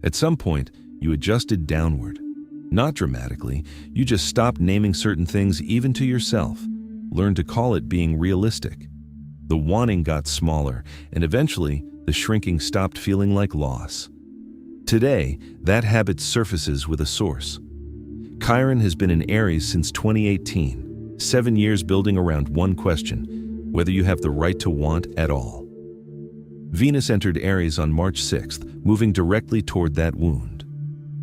At some point, you adjusted downward. Not dramatically, you just stopped naming certain things even to yourself. Learned to call it being realistic. The wanting got smaller, and eventually, the shrinking stopped feeling like loss. Today, that habit surfaces with a source. Chiron has been in Aries since 2018, 7 years building around one question: whether you have the right to want at all. Venus entered Aries on March 6th, moving directly toward that wound.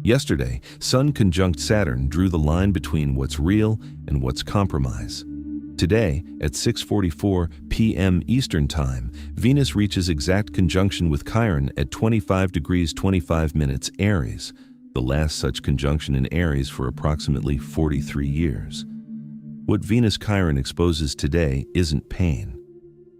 Yesterday, Sun conjunct Saturn drew the line between what's real and what's compromise. Today, at 6:44 p.m. Eastern Time, Venus reaches exact conjunction with Chiron at 25 degrees 25 minutes Aries, the last such conjunction in Aries for approximately 43 years. What Venus-Chiron exposes today isn't pain.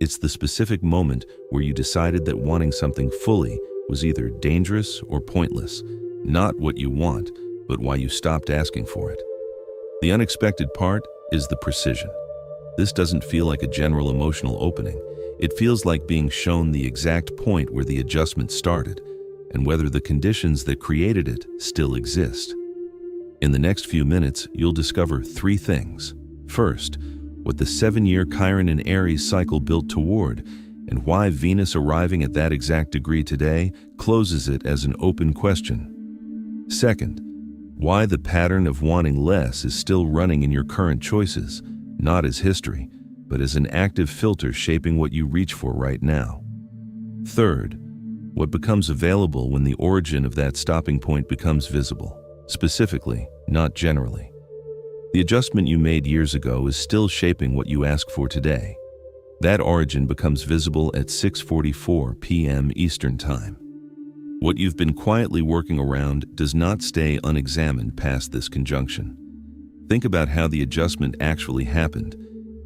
It's the specific moment where you decided that wanting something fully was either dangerous or pointless, not what you want, but why you stopped asking for it. The unexpected part is the precision. This doesn't feel like a general emotional opening. It feels like being shown the exact point where the adjustment started, and whether the conditions that created it still exist. In the next few minutes, you'll discover 3 things. First, what the 7-year Chiron and Aries cycle built toward, and why Venus arriving at that exact degree today closes it as an open question. Second, why the pattern of wanting less is still running in your current choices, not as history, but as an active filter shaping what you reach for right now. Third, what becomes available when the origin of that stopping point becomes visible, specifically, not generally. The adjustment you made years ago is still shaping what you ask for today. That origin becomes visible at 6:44 p.m. Eastern Time. What you've been quietly working around does not stay unexamined past this conjunction. Think about how the adjustment actually happened.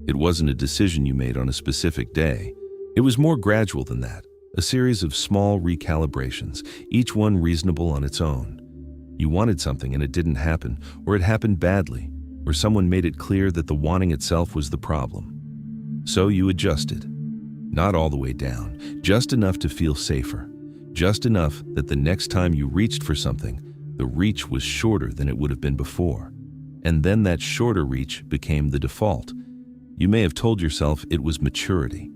It wasn't a decision you made on a specific day. It was more gradual than that, a series of small recalibrations, each one reasonable on its own. You wanted something and it didn't happen, or it happened badly, or someone made it clear that the wanting itself was the problem. So you adjusted. Not all the way down, just enough to feel safer, just enough that the next time you reached for something, the reach was shorter than it would have been before. And then that shorter reach became the default. You may have told yourself it was maturity,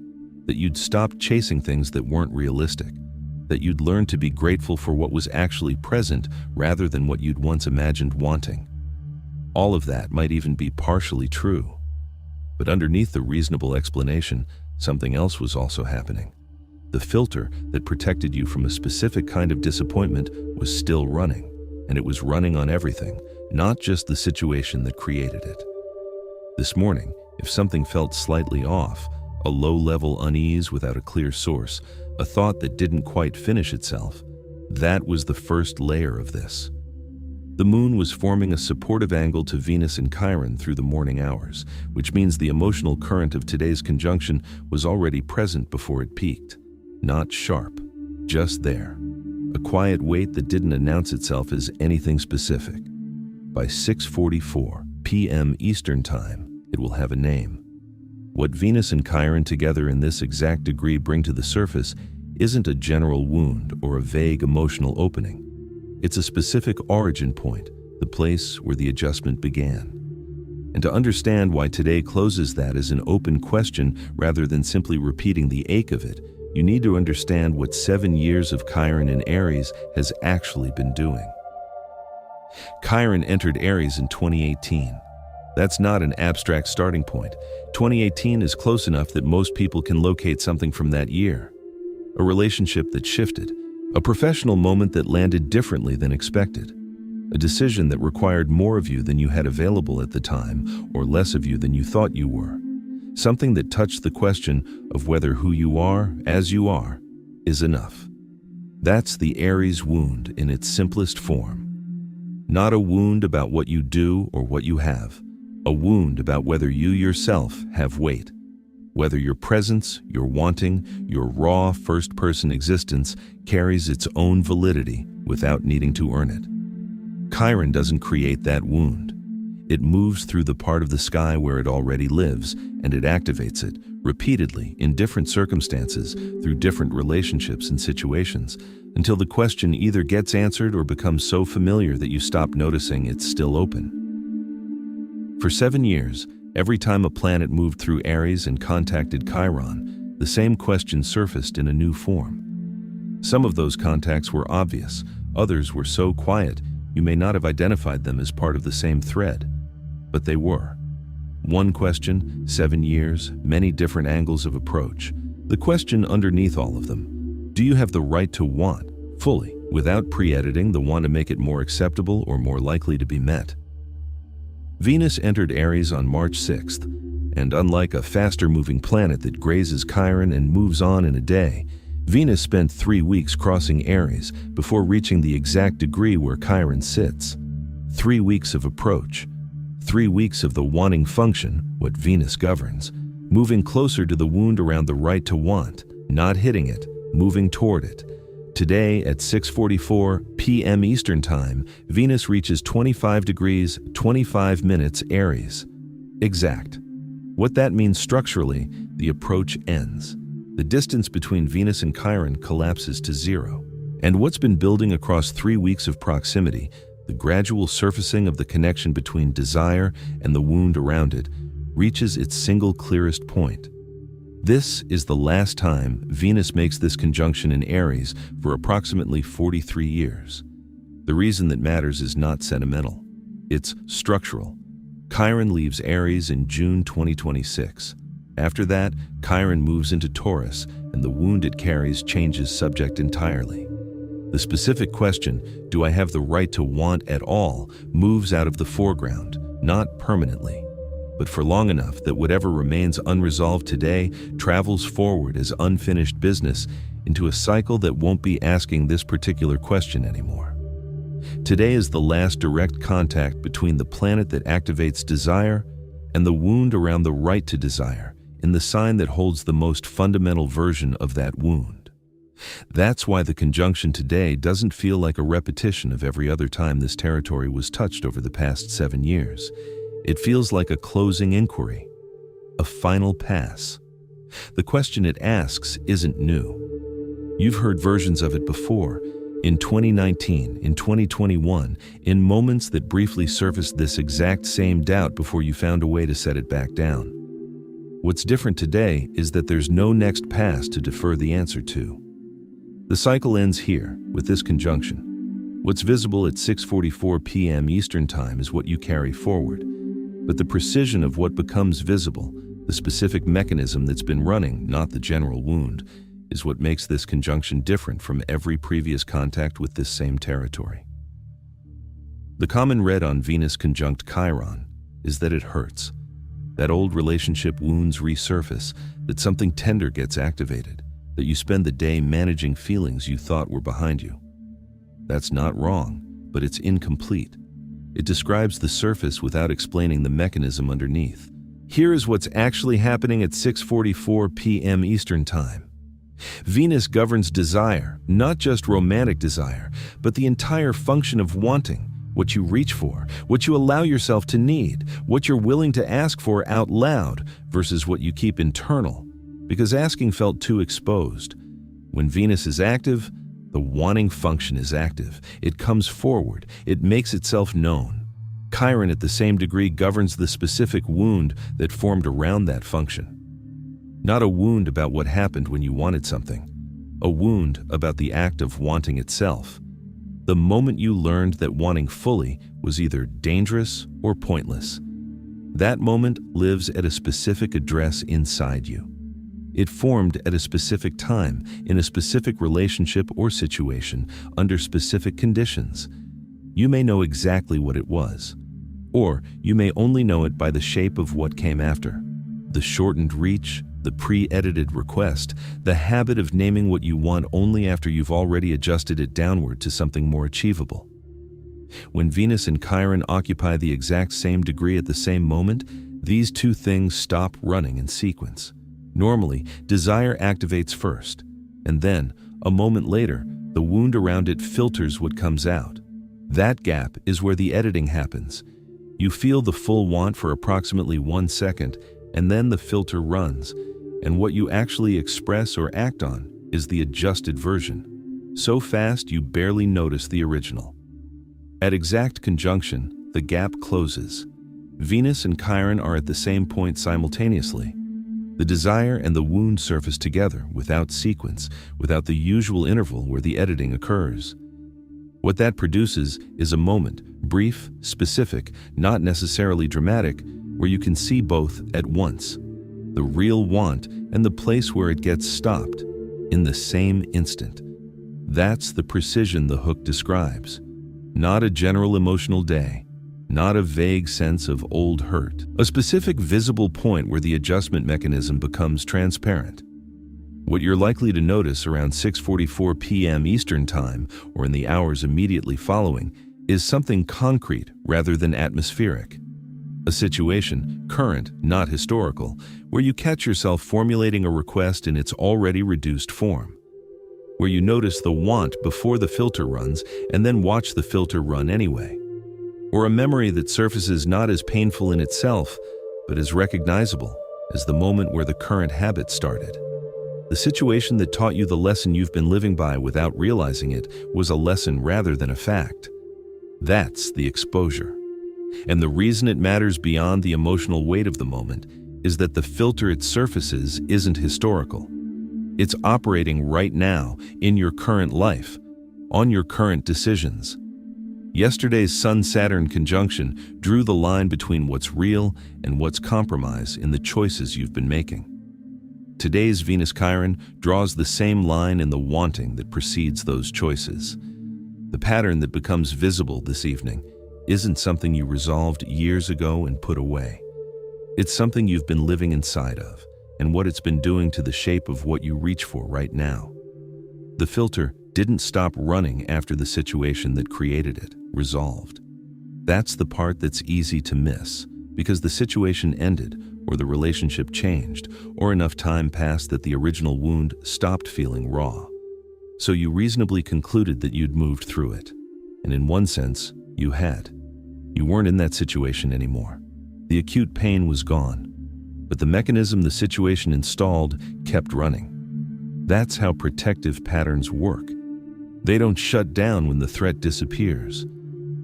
that you'd stopped chasing things that weren't realistic, that you'd learned to be grateful for what was actually present rather than what you'd once imagined wanting. All of that might even be partially true. But underneath the reasonable explanation, something else was also happening. The filter that protected you from a specific kind of disappointment was still running, and it was running on everything, not just the situation that created it. This morning, if something felt slightly off, a low-level unease without a clear source, a thought that didn't quite finish itself, that was the first layer of this. The moon was forming a supportive angle to Venus and Chiron through the morning hours, which means the emotional current of today's conjunction was already present before it peaked. Not sharp, just there. A quiet weight that didn't announce itself as anything specific. By 6:44 p.m. Eastern Time, it will have a name. What Venus and Chiron together in this exact degree bring to the surface isn't a general wound or a vague emotional opening. It's a specific origin point, the place where the adjustment began. And to understand why today closes that as an open question rather than simply repeating the ache of it, you need to understand what 7 years of Chiron in Aries has actually been doing. Chiron entered Aries in 2018. That's not an abstract starting point. 2018 is close enough that most people can locate something from that year. A relationship that shifted, a professional moment that landed differently than expected, a decision that required more of you than you had available at the time, or less of you than you thought you were. Something that touched the question of whether who you are, as you are, is enough. That's the Aries wound in its simplest form. Not a wound about what you do or what you have, a wound about whether you yourself have weight, whether your presence, your wanting, your raw first-person existence carries its own validity without needing to earn it. Chiron doesn't create that wound. It moves through the part of the sky where it already lives, and it activates it, repeatedly, in different circumstances, through different relationships and situations, until the question either gets answered or becomes so familiar that you stop noticing it's still open. For 7 years, every time a planet moved through Aries and contacted Chiron, the same question surfaced in a new form. Some of those contacts were obvious, others were so quiet you may not have identified them as part of the same thread, but they were. One question, 7 years, many different angles of approach. The question underneath all of them: do you have the right to want, fully, without pre-editing the want to make it more acceptable or more likely to be met? Venus entered Aries on March 6th, and unlike a faster-moving planet that grazes Chiron and moves on in a day, Venus spent 3 weeks crossing Aries before reaching the exact degree where Chiron sits. 3 weeks of approach. 3 weeks of the wanting function, what Venus governs, moving closer to the wound around the right to want, not hitting it, moving toward it. Today at 6:44 p.m. Eastern Time, Venus reaches 25 degrees, 25 minutes Aries. Exact. What that means structurally, the approach ends. The distance between Venus and Chiron collapses to zero. And what's been building across 3 weeks of proximity, the gradual surfacing of the connection between desire and the wound around it, reaches its single clearest point. This is the last time Venus makes this conjunction in Aries for approximately 43 years. The reason that matters is not sentimental. It's structural. Chiron leaves Aries in June 2026. After that, Chiron moves into Taurus, and the wound it carries changes subject entirely. The specific question, do I have the right to want at all, moves out of the foreground, not permanently, but for long enough that whatever remains unresolved today travels forward as unfinished business into a cycle that won't be asking this particular question anymore. Today is the last direct contact between the planet that activates desire and the wound around the right to desire, in the sign that holds the most fundamental version of that wound. That's why the conjunction today doesn't feel like a repetition of every other time this territory was touched over the past 7 years. It feels like a closing inquiry, a final pass. The question it asks isn't new. You've heard versions of it before, in 2019, in 2021, in moments that briefly surfaced this exact same doubt before you found a way to set it back down. What's different today is that there's no next pass to defer the answer to. The cycle ends here, with this conjunction. What's visible at 6:44 p.m. Eastern Time is what you carry forward. But the precision of what becomes visible, the specific mechanism that's been running, not the general wound, is what makes this conjunction different from every previous contact with this same territory. The common red on Venus conjunct Chiron is that it hurts. That old relationship wounds resurface, that something tender gets activated, that you spend the day managing feelings you thought were behind you. That's not wrong, but it's incomplete. It describes the surface without explaining the mechanism underneath. Here is what's actually happening at 6:44 p.m. Eastern Time. Venus governs desire, not just romantic desire, but the entire function of wanting. What you reach for, what you allow yourself to need, what you're willing to ask for out loud versus what you keep internal, because asking felt too exposed. When Venus is active, the wanting function is active. It comes forward. It makes itself known. Chiron at the same degree governs the specific wound that formed around that function. Not a wound about what happened when you wanted something, a wound about the act of wanting itself. The moment you learned that wanting fully was either dangerous or pointless. That moment lives at a specific address inside you. It formed at a specific time, in a specific relationship or situation, under specific conditions. You may know exactly what it was, or you may only know it by the shape of what came after. The shortened reach, the pre-edited request, the habit of naming what you want only after you've already adjusted it downward to something more achievable. When Venus and Chiron occupy the exact same degree at the same moment, these two things stop running in sequence. Normally, desire activates first, and then, a moment later, the wound around it filters what comes out. That gap is where the editing happens. You feel the full want for approximately 1 second, and then the filter runs. and what you actually express or act on is the adjusted version, so fast you barely notice the original. At exact conjunction, the gap closes. Venus and Chiron are at the same point simultaneously. The desire and the wound surface together, without sequence, without the usual interval where the editing occurs. What that produces is a moment, brief, specific, not necessarily dramatic, where you can see both at once. The real want and the place where it gets stopped, in the same instant. That's the precision the hook describes. Not a general emotional day, not a vague sense of old hurt. A specific visible point where the adjustment mechanism becomes transparent. What you're likely to notice around 6:44 p.m. Eastern Time, or in the hours immediately following, is something concrete rather than atmospheric. A situation, current, not historical, where you catch yourself formulating a request in its already reduced form. Where you notice the want before the filter runs and then watch the filter run anyway. Or a memory that surfaces not as painful in itself, but as recognizable as the moment where the current habit started. The situation that taught you the lesson you've been living by without realizing it was a lesson rather than a fact. That's the exposure. And the reason it matters beyond the emotional weight of the moment is that the filter it surfaces isn't historical. It's operating right now in your current life, on your current decisions. Yesterday's Sun-Saturn conjunction drew the line between what's real and what's compromise in the choices you've been making. Today's Venus-Chiron draws the same line in the wanting that precedes those choices. The pattern that becomes visible this evening isn't something you resolved years ago and put away. It's something you've been living inside of, and what it's been doing to the shape of what you reach for right now. The filter didn't stop running after the situation that created it resolved. That's the part that's easy to miss, because the situation ended, or the relationship changed, or enough time passed that the original wound stopped feeling raw. So you reasonably concluded that you'd moved through it. And in one sense, you had. You weren't in that situation anymore. The acute pain was gone. But the mechanism the situation installed kept running. That's how protective patterns work. They don't shut down when the threat disappears.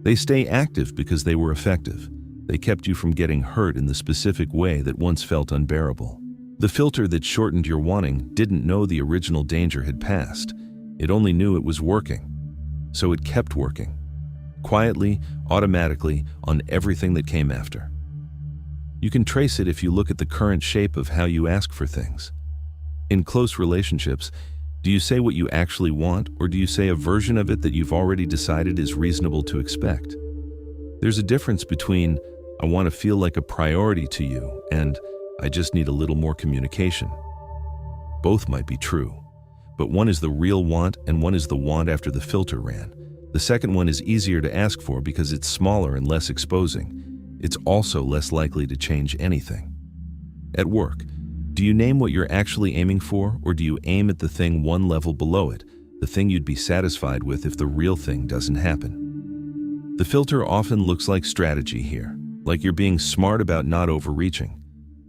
They stay active because they were effective. They kept you from getting hurt in the specific way that once felt unbearable. The filter that shortened your wanting didn't know the original danger had passed. It only knew it was working. So it kept working. Quietly, automatically, on everything that came after. You can trace it if you look at the current shape of how you ask for things. In close relationships, do you say what you actually want, or do you say a version of it that you've already decided is reasonable to expect? There's a difference between, I want to feel like a priority to you, and I just need a little more communication. Both might be true, but one is the real want and one is the want after the filter ran. The second one is easier to ask for because it's smaller and less exposing. It's also less likely to change anything. At work, do you name what you're actually aiming for, or do you aim at the thing one level below it, the thing you'd be satisfied with if the real thing doesn't happen? The filter often looks like strategy here, like you're being smart about not overreaching.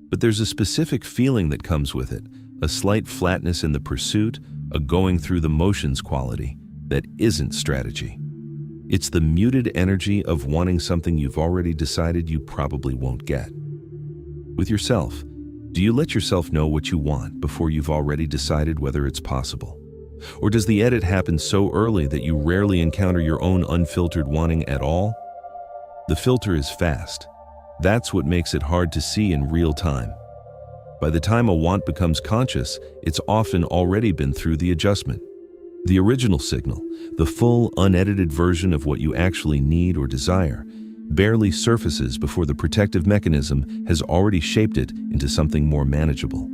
But there's a specific feeling that comes with it, a slight flatness in the pursuit, a going through the motions quality that isn't strategy. It's the muted energy of wanting something you've already decided you probably won't get. With yourself, do you let yourself know what you want before you've already decided whether it's possible? Or does the edit happen so early that you rarely encounter your own unfiltered wanting at all? The filter is fast. That's what makes it hard to see in real time. By the time a want becomes conscious, it's often already been through the adjustment. The original signal, the full, unedited version of what you actually need or desire, barely surfaces before the protective mechanism has already shaped it into something more manageable.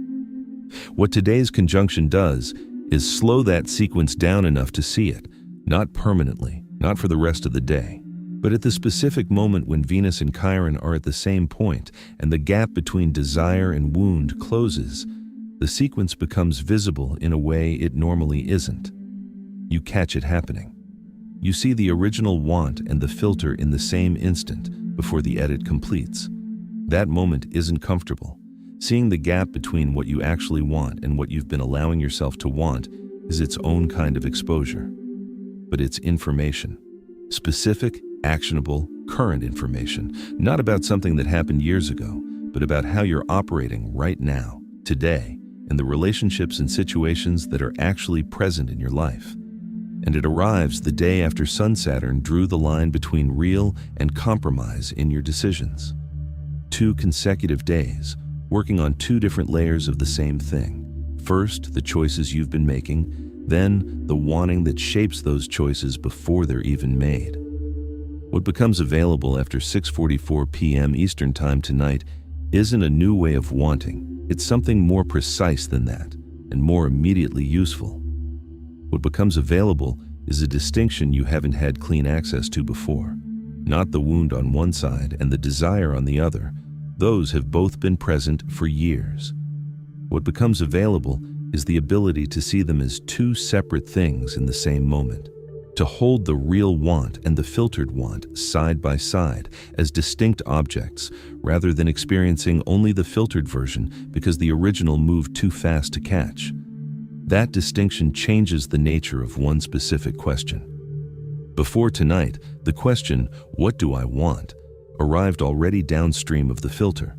What today's conjunction does is slow that sequence down enough to see it, not permanently, not for the rest of the day, but at the specific moment when Venus and Chiron are at the same point and the gap between desire and wound closes, the sequence becomes visible in a way it normally isn't. You catch it happening. You see the original want and the filter in the same instant before the edit completes. That moment isn't comfortable. Seeing the gap between what you actually want and what you've been allowing yourself to want is its own kind of exposure. But it's information. Specific, actionable, current information, not about something that happened years ago, but about how you're operating right now, today, and the relationships and situations that are actually present in your life. And it arrives the day after Sun Saturn drew the line between real and compromise in your decisions. 2 consecutive days, working on 2 different layers of the same thing. First, the choices you've been making, then the wanting that shapes those choices before they're even made. What becomes available after 6:44 p.m. Eastern Time tonight isn't a new way of wanting. It's something more precise than that, and more immediately useful. What becomes available is a distinction you haven't had clean access to before. Not the wound on one side and the desire on the other. Those have both been present for years. What becomes available is the ability to see them as 2 separate things in the same moment. To hold the real want and the filtered want side by side as distinct objects, rather than experiencing only the filtered version because the original moved too fast to catch. That distinction changes the nature of one specific question. Before tonight, the question, "What do I want?" arrived already downstream of the filter.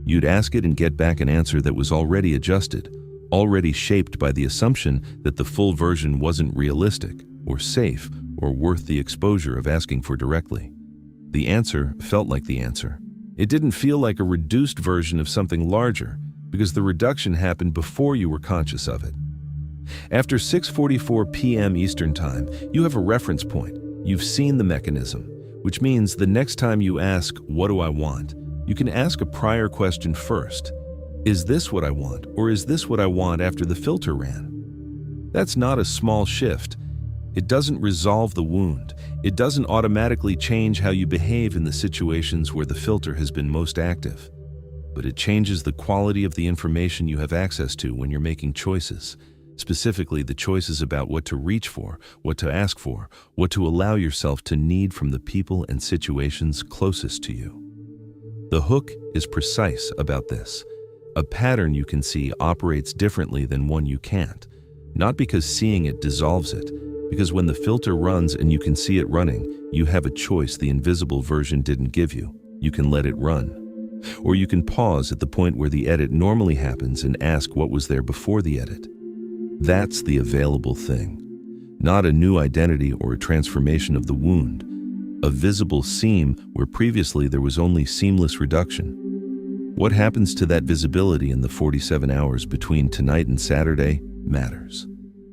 You'd ask it and get back an answer that was already adjusted, already shaped by the assumption that the full version wasn't realistic, or safe, or worth the exposure of asking for directly. The answer felt like the answer. It didn't feel like a reduced version of something larger, because the reduction happened before you were conscious of it. After 6:44 p.m. Eastern Time, you have a reference point. You've seen the mechanism, which means the next time you ask, "What do I want?" you can ask a prior question first. Is this what I want, or is this what I want after the filter ran? That's not a small shift. It doesn't resolve the wound. It doesn't automatically change how you behave in the situations where the filter has been most active. But it changes the quality of the information you have access to when you're making choices, specifically the choices about what to reach for, what to ask for, what to allow yourself to need from the people and situations closest to you. The hook is precise about this. A pattern you can see operates differently than one you can't, not because seeing it dissolves it, because when the filter runs and you can see it running, you have a choice the invisible version didn't give you. You can let it run. Or you can pause at the point where the edit normally happens and ask what was there before the edit. That's the available thing. Not a new identity or a transformation of the wound. A visible seam where previously there was only seamless reduction. What happens to that visibility in the 47 hours between tonight and Saturday matters.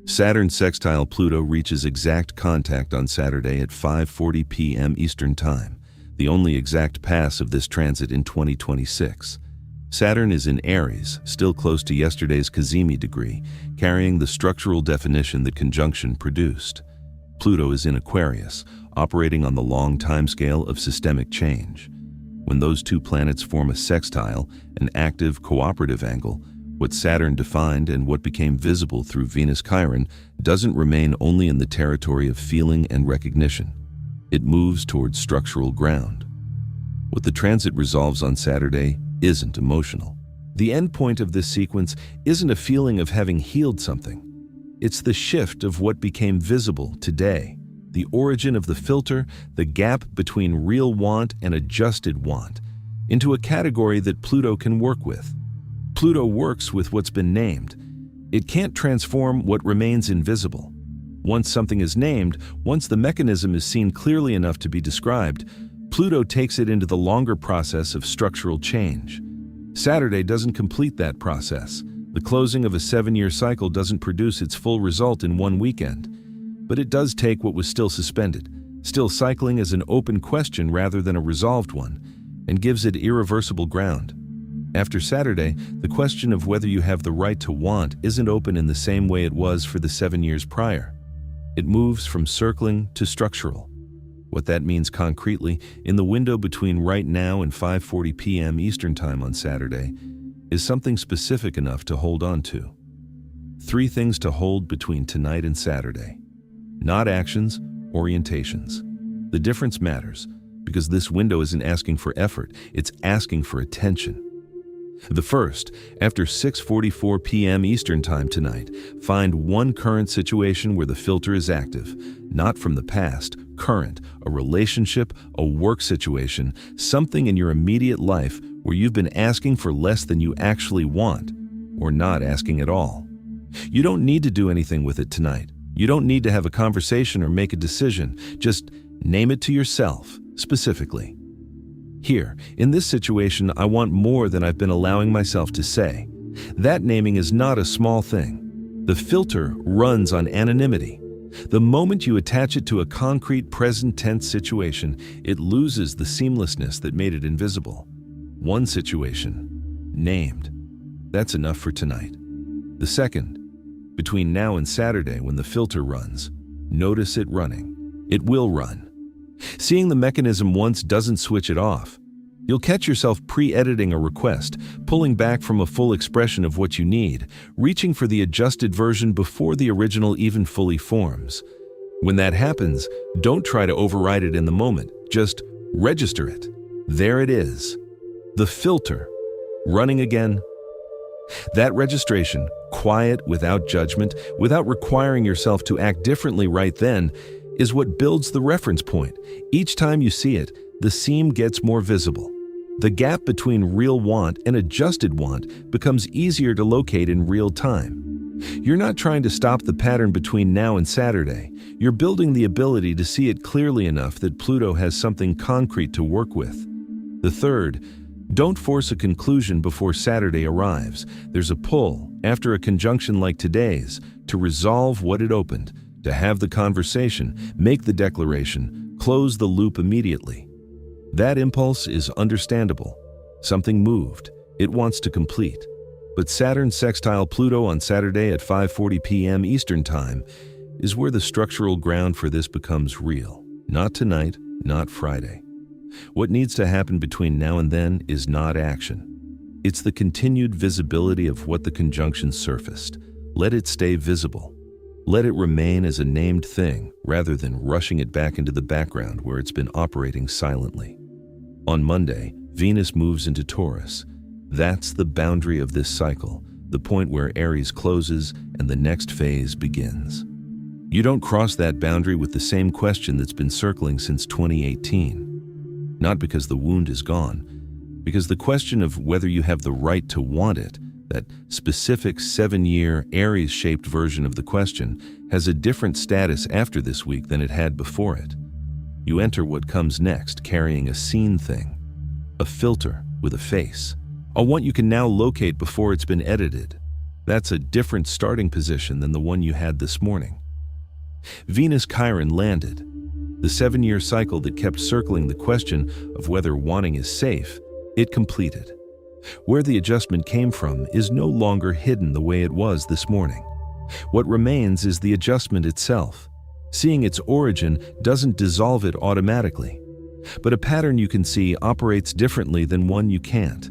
Saturn sextile Pluto reaches exact contact on Saturday at 5:40 p.m. Eastern Time, the only exact pass of this transit in 2026. Saturn is in Aries, still close to yesterday's Cazimi degree, carrying the structural definition the conjunction produced. Pluto is in Aquarius, operating on the long timescale of systemic change. When those 2 planets form a sextile, an active cooperative angle, what Saturn defined and what became visible through Venus Chiron doesn't remain only in the territory of feeling and recognition. It moves towards structural ground. What the transit resolves on Saturday isn't emotional. The end point of this sequence isn't a feeling of having healed something. It's the shift of what became visible today, the origin of the filter, the gap between real want and adjusted want, into a category that Pluto can work with. Pluto works with what's been named. It can't transform what remains invisible. Once something is named, once the mechanism is seen clearly enough to be described, Pluto takes it into the longer process of structural change. Saturday doesn't complete that process. The closing of a 7-year cycle doesn't produce its full result in one weekend. But it does take what was still suspended, still cycling as an open question rather than a resolved one, and gives it irreversible ground. After Saturday, the question of whether you have the right to want isn't open in the same way it was for the 7 years prior. It moves from circling to structural. What that means concretely, in the window between right now and 5:40 p.m. Eastern Time on Saturday, is something specific enough to hold on to. 3 things to hold between tonight and Saturday. Not actions, orientations. The difference matters, because this window isn't asking for effort, it's asking for attention. The first, after 6:44 p.m. Eastern Time tonight, find one current situation where the filter is active, not from the past, current, a relationship, a work situation, something in your immediate life where you've been asking for less than you actually want, or not asking at all. You don't need to do anything with it tonight. You don't need to have a conversation or make a decision. Just name it to yourself, specifically. Here, in this situation, I want more than I've been allowing myself to say. That naming is not a small thing. The filter runs on anonymity. The moment you attach it to a concrete present tense situation, it loses the seamlessness that made it invisible. One situation, named. That's enough for tonight. The second, between now and Saturday when the filter runs, notice it running. It will run. Seeing the mechanism once doesn't switch it off. You'll catch yourself pre-editing a request, pulling back from a full expression of what you need, reaching for the adjusted version before the original even fully forms. When that happens, don't try to override it in the moment. Just register it. There it is. The filter. Running again. That registration, quiet, without judgment, without requiring yourself to act differently right then, is what builds the reference point. Each time you see it, the seam gets more visible. The gap between real want and adjusted want becomes easier to locate in real time. You're not trying to stop the pattern between now and Saturday. You're building the ability to see it clearly enough that Pluto has something concrete to work with. The third, don't force a conclusion before Saturday arrives. There's a pull, after a conjunction like today's, to resolve what it opened, to have the conversation, make the declaration, close the loop immediately. That impulse is understandable. Something moved. It wants to complete. But Saturn sextile Pluto on Saturday at 5:40 p.m. Eastern Time is where the structural ground for this becomes real. Not tonight, not Friday. What needs to happen between now and then is not action. It's the continued visibility of what the conjunction surfaced. Let it stay visible. Let it remain as a named thing rather than rushing it back into the background where it's been operating silently. On Monday, Venus moves into Taurus. That's the boundary of this cycle, the point where Aries closes and the next phase begins. You don't cross that boundary with the same question that's been circling since 2018. Not because the wound is gone, because the question of whether you have the right to want it, that specific 7-year Aries-shaped version of the question, has a different status after this week than it had before it. You enter what comes next carrying a seen thing, a filter with a face, a want you can now locate before it's been edited. That's a different starting position than the one you had this morning. Venus Chiron landed. The 7-year cycle that kept circling the question of whether wanting is safe, it completed. Where the adjustment came from is no longer hidden the way it was this morning. What remains is the adjustment itself. Seeing its origin doesn't dissolve it automatically, but a pattern you can see operates differently than one you can't.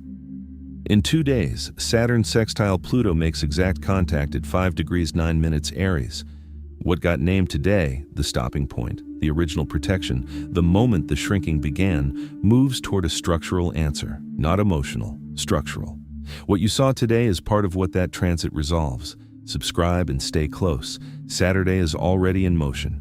In 2 days, Saturn sextile Pluto makes exact contact at 5 degrees 9 minutes Aries. What got named today, the stopping point, the original protection, the moment the shrinking began, moves toward a structural answer, not emotional, structural. What you saw today is part of what that transit resolves. Subscribe and stay close. Saturday is already in motion.